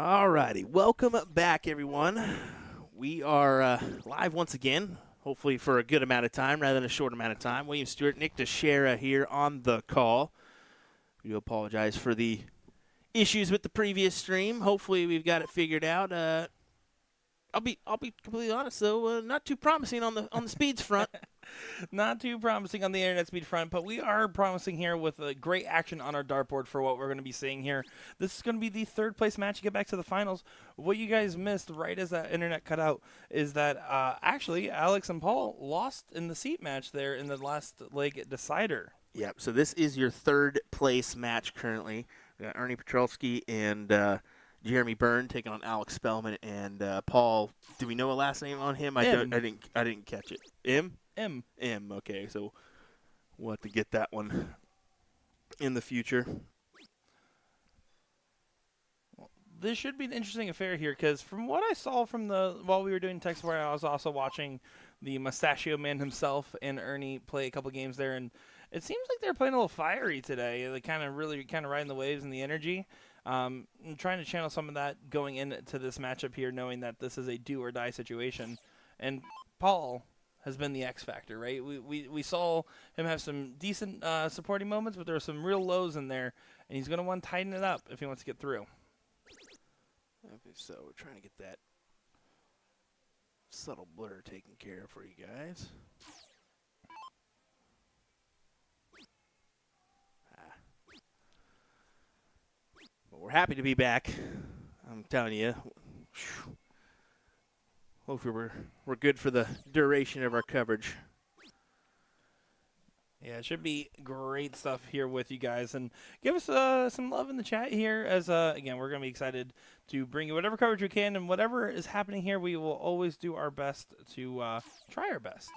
All righty. Welcome back, everyone. We are live once again, hopefully for a good amount of time rather than a short amount of time. William Stewart, Nick Teixeira here on the call. We do apologize for the issues with the previous stream. Hopefully we've got it figured out. I'll be completely honest though, not too promising on the speeds front. Not too promising on the internet speed front, but we are promising here with a great action on our dartboard for what we're going to be seeing here. This is going to be the third place match to get back to the finals. What you guys missed right as that internet cut out is that actually Alex and Paul lost in the seat match there in the last leg decider. Yep. So this is your third place match currently. We got Ernie Petrowski and Jeremy Byrne taking on Alex Spellman and Paul. Do we know a last name on him? I didn't catch it. M. Okay, so we'll have to get that one in the future. Well, this should be an interesting affair here because from what I saw from while we were doing text where I was also watching the Mustachio Man himself and Ernie play a couple games there, and it seems like they're playing a little fiery today. They kind of riding the waves and the energy. I'm trying to channel some of that going into this matchup here, knowing that this is a do-or-die situation. And Paul has been the X factor, right? We saw him have some decent supporting moments, but there are some real lows in there, and he's going to want to tighten it up if he wants to get through. Okay, so we're trying to get that subtle blur taken care of for you guys. But we're happy to be back. I'm telling you. Hopefully we're good for the duration of our coverage. Yeah, it should be great stuff here with you guys. And give us some love in the chat here as, again, we're going to be excited to bring you whatever coverage we can. And whatever is happening here, we will always do our best to try our best.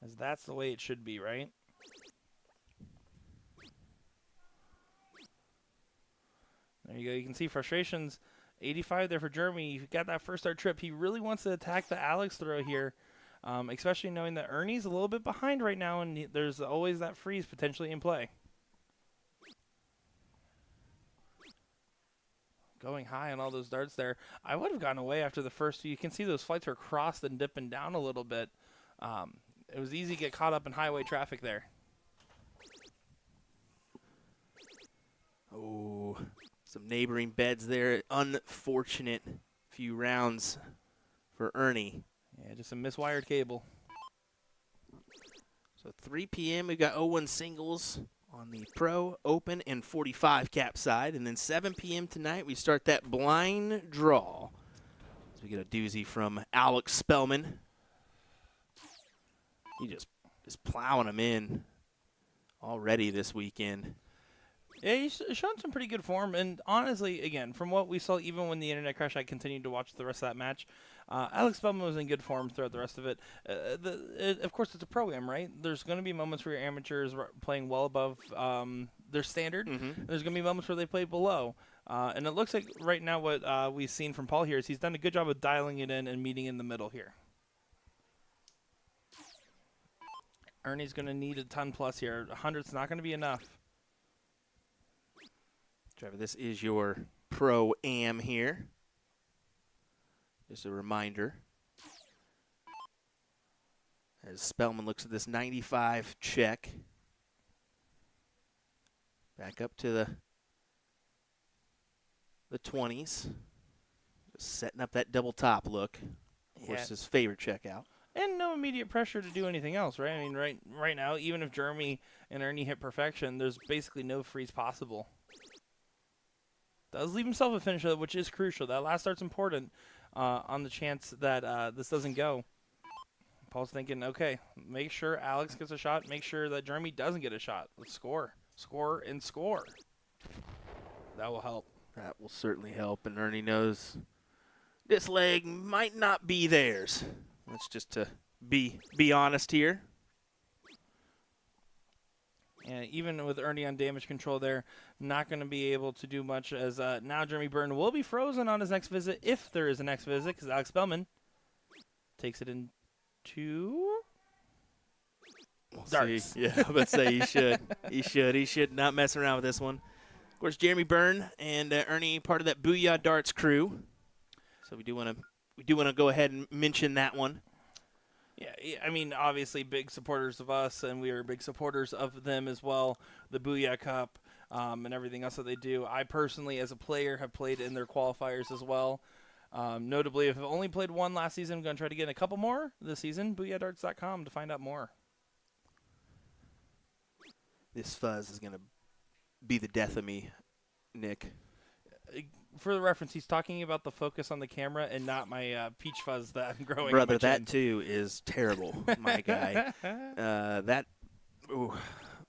As that's the way it should be, right? There you go. You can see frustrations. 85 there for Jeremy. He got that first start trip. He really wants to attack the Alex throw here, especially knowing that Ernie's a little bit behind right now, and there's always that freeze potentially in play. Going high on all those darts there. I would have gone away after the first two. You can see those flights were crossed and dipping down a little bit. It was easy to get caught up in highway traffic there. Oh, some neighboring beds there. Unfortunate few rounds for Ernie. Yeah, just a miswired cable. So 3 p.m. we've got 0-1 singles on the Pro, Open, and 45 cap side. And then 7 p.m. tonight we start that blind draw. So we get a doozy from Alex Spellman. He just is plowing them in already this weekend. Yeah, he's shown some pretty good form, and honestly, again, from what we saw, even when the internet crashed, I continued to watch the rest of that match. Alex Spellman was in good form throughout the rest of it. Of course, it's a pro-am, right? There's going to be moments where your amateurs are playing well above their standard. Mm-hmm. There's going to be moments where they play below. And it looks like right now what we've seen from Paul here is he's done a good job of dialing it in and meeting in the middle here. Ernie's going to need a ton plus here. 100's not going to be enough. Trevor, this is your Pro-Am here. Just a reminder. As Spellman looks at this 95 check. Back up to the 20s. Just setting up that double top look. Of course, his favorite check out. And no immediate pressure to do anything else, right? I mean, right now, even if Jeremy and Ernie hit perfection, there's basically no freeze possible. Does leave himself a finish, which is crucial. That last start's important on the chance that this doesn't go. Paul's thinking, okay, make sure Alex gets a shot. Make sure that Jeremy doesn't get a shot. Let's score. Score and score. That will help. That will certainly help. And Ernie knows this leg might not be theirs. Let's just to be honest here. And even with Ernie on damage control there, not going to be able to do much as now Jeremy Byrne will be frozen on his next visit, if there is a next visit, because Alex Spellman takes it into darts. See. Yeah, I would say he should. He should not mess around with this one. Of course, Jeremy Byrne and Ernie, part of that Booyah Darts crew. So we do want to go ahead and mention that one. Yeah, I mean, obviously big supporters of us, and we are big supporters of them as well, the Booyah Cup and everything else that they do. I personally, as a player, have played in their qualifiers as well. Notably, I've only played one last season. I'm going to try to get a couple more this season. BooyahDarts.com to find out more. This fuzz is going to be the death of me, Nick. For the reference, he's talking about the focus on the camera and not my peach fuzz that I'm growing. Brother, that too is terrible, my guy.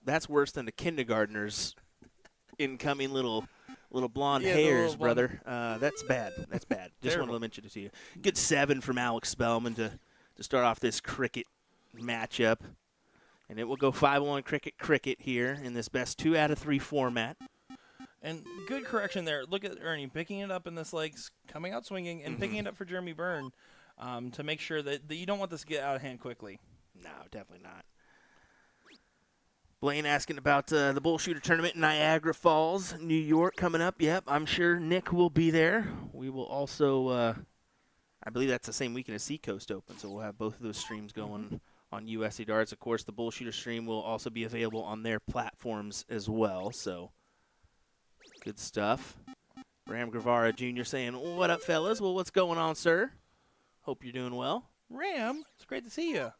That's worse than the kindergartner's incoming little blonde hairs, brother. That's bad. That's bad. Just wanted to mention it to you. Good 7 from Alex Spellman to start off this cricket matchup. And it will go 5-1 cricket here in this best 2 out of 3 format. And good correction there. Look at Ernie picking it up in this legs, coming out swinging, and picking it up for Jeremy Byrne to make sure that you don't want this to get out of hand quickly. No, definitely not. Blaine asking about the bull shooter tournament in Niagara Falls, New York coming up. Yep, I'm sure Nick will be there. We will also, I believe that's the same weekend as Seacoast Open, so we'll have both of those streams going on USC Darts. Of course, the bull shooter stream will also be available on their platforms as well, so good stuff. Ram Guevara Jr. saying, "What up, fellas? Well, what's going on, sir? Hope you're doing well." Ram, it's great to see you.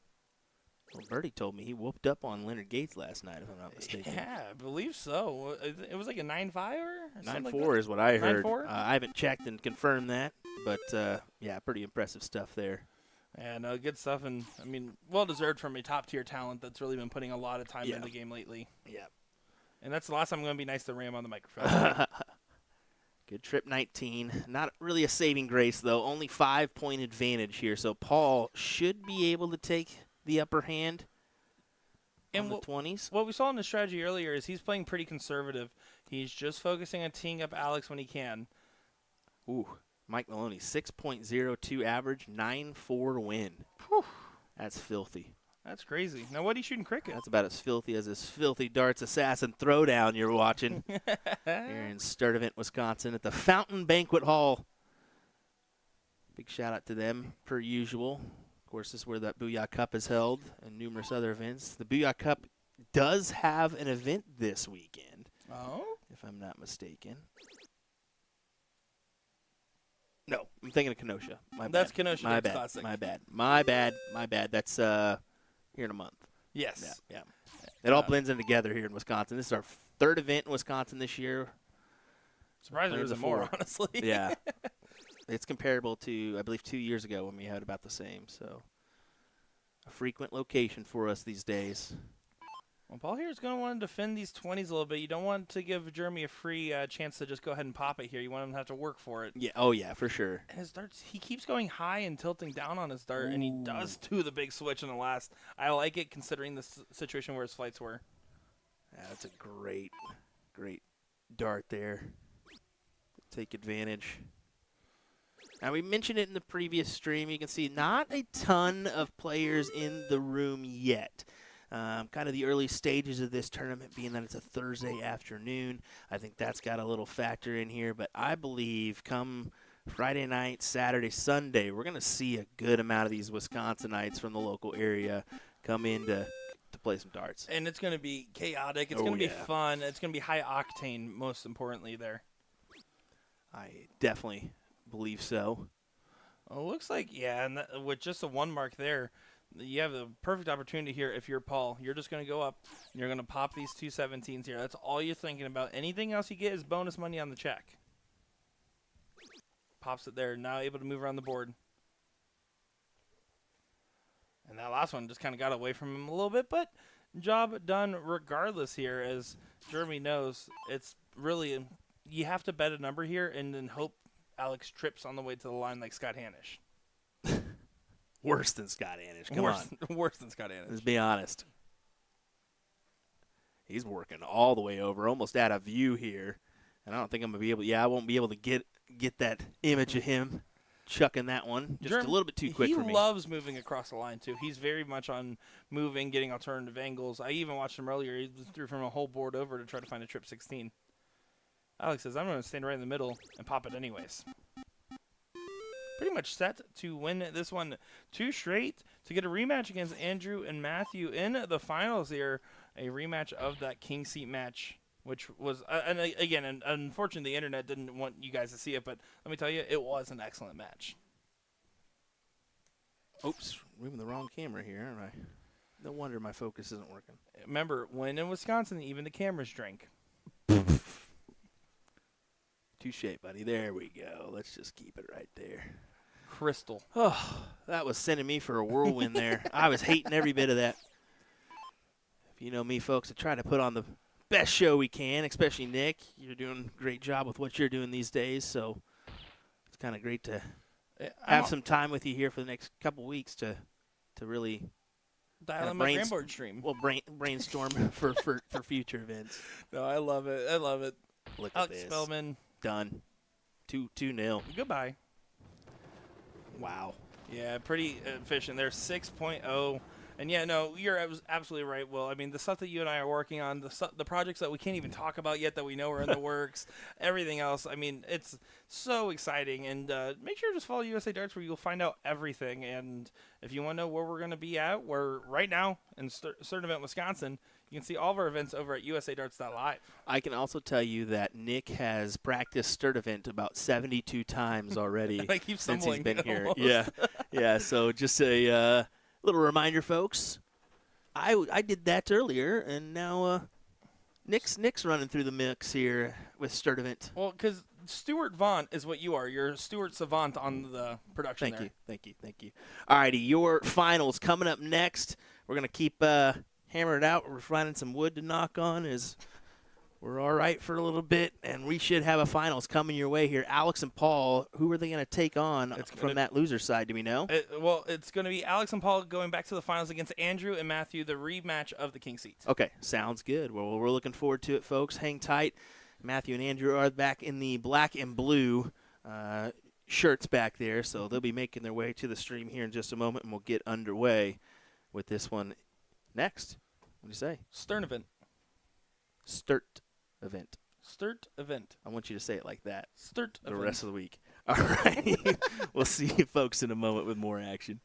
Well, Bertie told me he whooped up on Leonard Gates last night, if I'm not mistaken. Yeah, I believe so. It was like a 9-5 or 9-4 is what I heard. 9-4? I haven't checked and confirmed that, but yeah, pretty impressive stuff there. And good stuff, and I mean, well deserved from a top tier talent that's really been putting a lot of time in the game lately. Yeah. And that's the last time I'm going to be nice to Ram on the microphone. Good trip 19. Not really a saving grace, though. Only 5-point advantage here. So Paul should be able to take the upper hand in the 20s. What we saw in the strategy earlier is he's playing pretty conservative. He's just focusing on teeing up Alex when he can. Ooh, Mike Maloney, 6.02 average, 9-4 win. Whew. That's filthy. That's crazy. Now, what are you shooting cricket? That's about as filthy as this filthy darts assassin throwdown you're watching here in Sturtevant, Wisconsin at the Fountain Banquet Hall. Big shout out to them, per usual. Of course, this is where that Booyah Cup is held and numerous other events. The Booyah Cup does have an event this weekend, if I'm not mistaken. No, I'm thinking of Kenosha. That's Kenosha. My bad. Classic. My bad. That's here in a month. Yes. Yeah. It all blends in together here in Wisconsin. This is our 3rd event in Wisconsin this year. Surprised there wasn't more, honestly. Yeah. It's comparable to, I believe, 2 years ago when we had about the same. So a frequent location for us these days. Well, Paul here is going to want to defend these 20s a little bit. You don't want to give Jeremy a free chance to just go ahead and pop it here. You want him to have to work for it. Yeah. Oh, yeah, for sure. And his darts, he keeps going high and tilting down on his dart, and he does do the big switch in the last. I like it considering the situation where his flights were. Yeah, that's a great dart there. Take advantage. Now, we mentioned it in the previous stream. You can see not a ton of players in the room yet. Kind of the early stages of this tournament being that it's a Thursday afternoon. I think that's got a little factor in here. But I believe come Friday night, Saturday, Sunday, we're going to see a good amount of these Wisconsinites from the local area come in to play some darts. And it's going to be chaotic. It's going to be fun. It's going to be high octane, most importantly there. I definitely believe so. Well, it looks like, yeah, and with just a 1 mark there, you have the perfect opportunity here if you're Paul. You're just going to go up, and you're going to pop these 2 17s here. That's all you're thinking about. Anything else you get is bonus money on the check. Pops it there. Now able to move around the board. And that last one just kind of got away from him a little bit, but job done regardless here. As Jeremy knows, it's really, you have to bet a number here and then hope Alex trips on the way to the line like Scott Hanish. Worse than Scott Hanish. Come on. Worse than Scott Hanish. Let's be honest. He's working all the way over, almost out of view here. And I don't think I'm going to be able to, I won't be able to get that image of him chucking that one just a little bit too quick for me. He loves moving across the line, too. He's very much on moving, getting alternative angles. I even watched him earlier. He threw from a whole board over to try to find a trip 16. Alex says, I'm going to stand right in the middle and pop it anyways. Pretty much set to win this one 2 straight to get a rematch against Andrew and Matthew in the finals here. A rematch of that king seat match, which was, and again, unfortunately the internet didn't want you guys to see it, but let me tell you, it was an excellent match. Oops, moving the wrong camera here, aren't I? No wonder my focus isn't working. Remember, when in Wisconsin, even the cameras drink. Touche, buddy. There we go. Let's just keep it right there. Crystal. Oh, that was sending me for a whirlwind there. I was hating every bit of that. If you know me, folks, I try to put on the best show we can, especially Nick. You're doing a great job with what you're doing these days, so it's kind of great to have some time with you here for the next couple weeks to really dial in my Grandboard stream. Well, brainstorm for future events. No, I love it. I love it. Look Alex at this. Spellman. Done. 2-0. Goodbye. Wow. Yeah, pretty efficient. They're 6.0. And yeah, no, you're absolutely right, Will. I mean, the stuff that you and I are working on, the projects that we can't even talk about yet that we know are in the works, everything else. I mean, it's so exciting. And make sure to just follow USA Darts where you'll find out everything. And if you want to know where we're going to be at, we're right now in Certain Event, Wisconsin. You can see all of our events over at usadarts.live. I can also tell you that Nick has practiced Sturt Event about 72 times already I keep since he's been here. almost. Yeah. So just a little reminder, folks. I did that earlier, and now Nick's running through the mix here with Sturt Event. Well, because Stuart Vaughn is what you are. You're Stuart Savant on the production. Thank you. All righty, your finals coming up next. We're going to keep hammer it out. We're finding some wood to knock on as we're all right for a little bit, and we should have a finals coming your way here. Alex and Paul, who are they going to take on from that loser side? Do we know? It's going to be Alex and Paul going back to the finals against Andrew and Matthew, the rematch of the King Seats. Okay, sounds good. Well, we're looking forward to it, folks. Hang tight. Matthew and Andrew are back in the black and blue shirts back there, so they'll be making their way to the stream here in just a moment, and we'll get underway with this one next. What do you say? Sturt Event. Sturt Event. Sturt Event. I want you to say it like that Sturt the Event. rest of the week. All right. We'll see you folks in a moment with more action.